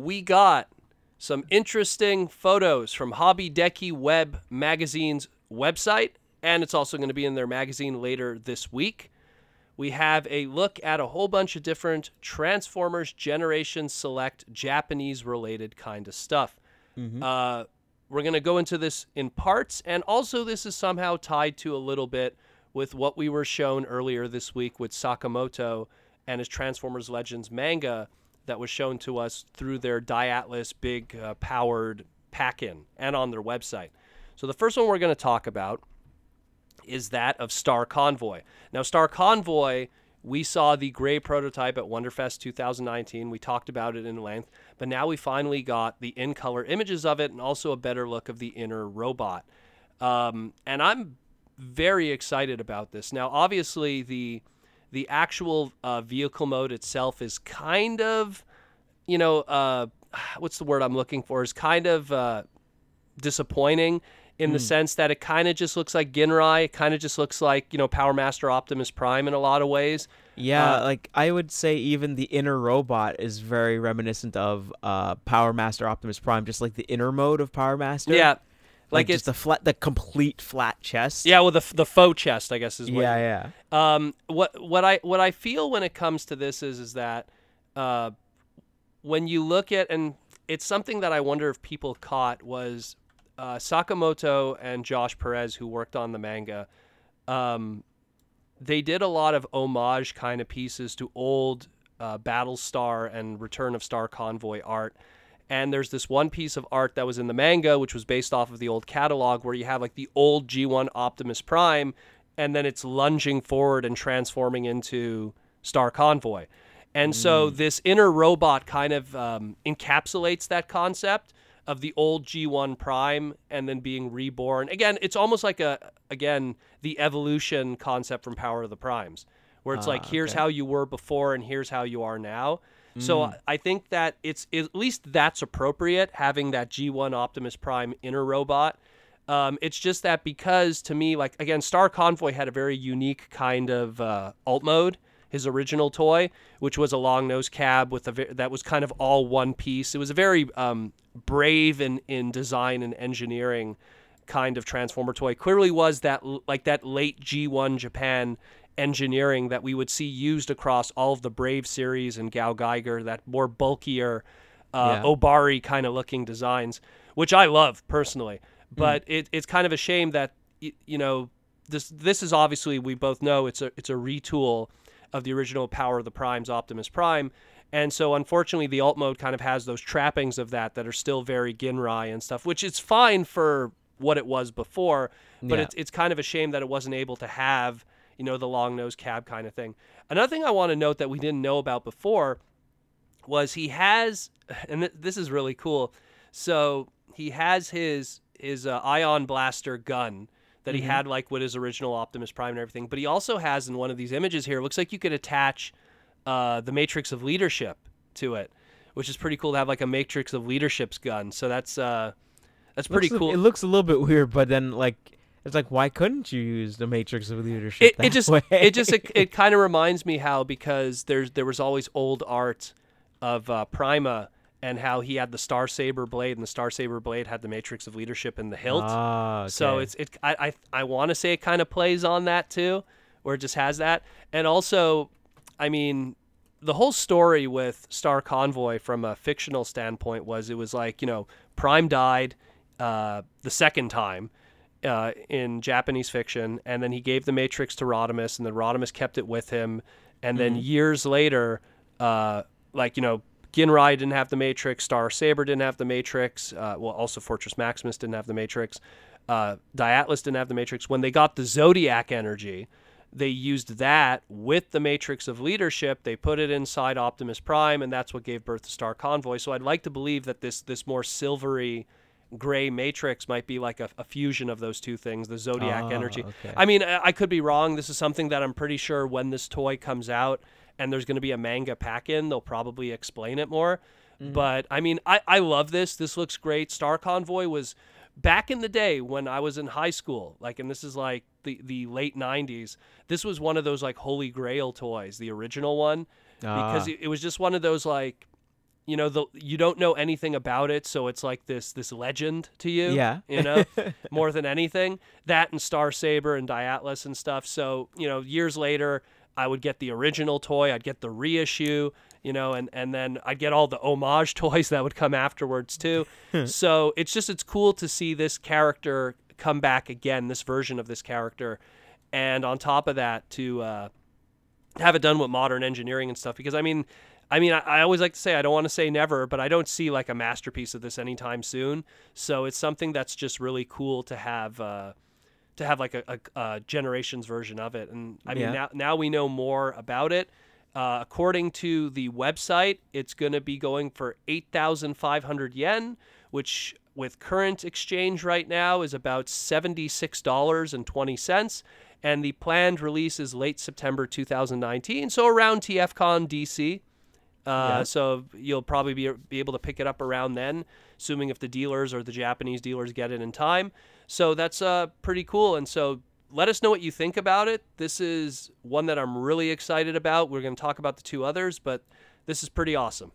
we got some interesting photos from Dengeki Web magazine's website, and it's also going to be in their magazine later this week. We have a look at a whole bunch of different Transformers Generation Select Japanese-related kind of stuff. We're going to go into this in parts, and also this is somehow tied to a little bit with what we were shown earlier this week with Sakamoto and his Transformers Legends manga that was shown to us through their Diatlas big powered pack-in and on their website. So the first one we're going to talk about is that of Star Convoy. Now, Star Convoy, we saw the gray prototype at Wonderfest 2019. We talked about it in length, but now we finally got the in-color images of it and also a better look of the inner robot. And I'm very excited about this. Now, obviously, the actual vehicle mode itself is kind of, what's the word I'm looking for, is kind of disappointing in the sense that it kind of just looks like Ginrai. It kind of just looks like, Power Master Optimus Prime in a lot of ways. Yeah, like I would say even the inner robot is very reminiscent of Power Master Optimus Prime, just like the inner mode of Power Master. Yeah. Like it's just the complete flat chest. Yeah, well, the faux chest, I guess, is what. Yeah. What I feel when it comes to this is that when you look at, and it's something that I wonder if people caught, was Sakamoto and Josh Perez, who worked on the manga. They did a lot of homage kind of pieces to old Battlestar and Return of Star Convoy art. And there's this one piece of art that was in the manga, which was based off of the old catalog, where you have like the old G1 Optimus Prime, and then it's lunging forward and transforming into Star Convoy. And so this inner robot kind of encapsulates that concept of the old G1 Prime and then being reborn. Again, it's almost like the evolution concept from Power of the Primes, where it's like, here's how you were before and here's how you are now. So I think that it's at least that's appropriate, having that G1 Optimus Prime inner robot. It's just that because, to me, like, again, Star Convoy had a very unique kind of alt mode, his original toy, which was a long-nosed cab with that was kind of all one piece. It was a very brave in design and engineering kind of Transformer toy. Clearly was that late G1 Japan engineering that we would see used across all of the Brave series and Gao Geiger, that more bulkier Obari kind of looking designs, which I love personally. But it's kind of a shame that this is obviously, we both know it's a retool of the original Power of the Primes Optimus Prime, and so unfortunately the alt mode kind of has those trappings of that are still very Ginrai and stuff, which is fine for what it was before, but it's kind of a shame that it wasn't able to have the long-nosed cab kind of thing. Another thing I want to note that we didn't know about before was he has, and this is really cool, so he has his ion blaster gun that he had like with his original Optimus Prime and everything, but he also has in one of these images here, it looks like you could attach the Matrix of Leadership to it, which is pretty cool to have like a Matrix of Leadership's gun. So that's pretty cool. It looks a little bit weird, but then it's like, why couldn't you use the Matrix of Leadership it kind of reminds me how, because there was always old art of Prima and how he had the Star Saber blade, and the Star Saber blade had the Matrix of Leadership in the hilt. Okay. So I want to say it kind of plays on that too, where it just has that. And also, I mean, the whole story with Star Convoy from a fictional standpoint was, it was like, Prime died the second time in Japanese fiction, and then he gave the Matrix to Rodimus, and then Rodimus kept it with him, and then years later, Ginrai didn't have the Matrix, Star Saber didn't have the Matrix, also Fortress Maximus didn't have the Matrix, Diatlas didn't have the Matrix. When they got the Zodiac energy, they used that with the Matrix of Leadership, they put it inside Optimus Prime, and that's what gave birth to Star Convoy. So I'd like to believe that this more silvery gray Matrix might be like a fusion of those two things, the Zodiac energy. Okay. I mean, I could be wrong. This is something that I'm pretty sure when this toy comes out and there's going to be a manga pack-in, they'll probably explain it more. But, I mean, I love this. This looks great. Star Convoy was, back in the day when I was in high school, and this is like the late 90s, this was one of those like holy grail toys, the original one, because it was just one of those you know, you don't know anything about it, so it's like this legend to you. Yeah. You know, more than anything. That and Star Saber and Diatlas and stuff. So, you know, years later, I would get the original toy, I'd get the reissue, you know, and then I'd get all the homage toys that would come afterwards too. So it's cool to see this character come back again, this version of this character. And on top of that, to have it done with modern engineering and stuff, because I mean, I always like to say, I don't want to say never, but I don't see like a masterpiece of this anytime soon. So it's something that's just really cool to have like a generations version of it. And I mean, now we know more about it. According to the website, it's going to be going for 8,500 yen, which with current exchange right now is about $76.20. And the planned release is late September 2019, so around TFCon DC. So you'll probably be able to pick it up around then, assuming if the dealers or the Japanese dealers get it in time. So that's pretty cool. And so let us know what you think about it. This is one that I'm really excited about. We're going to talk about the two others, but this is pretty awesome.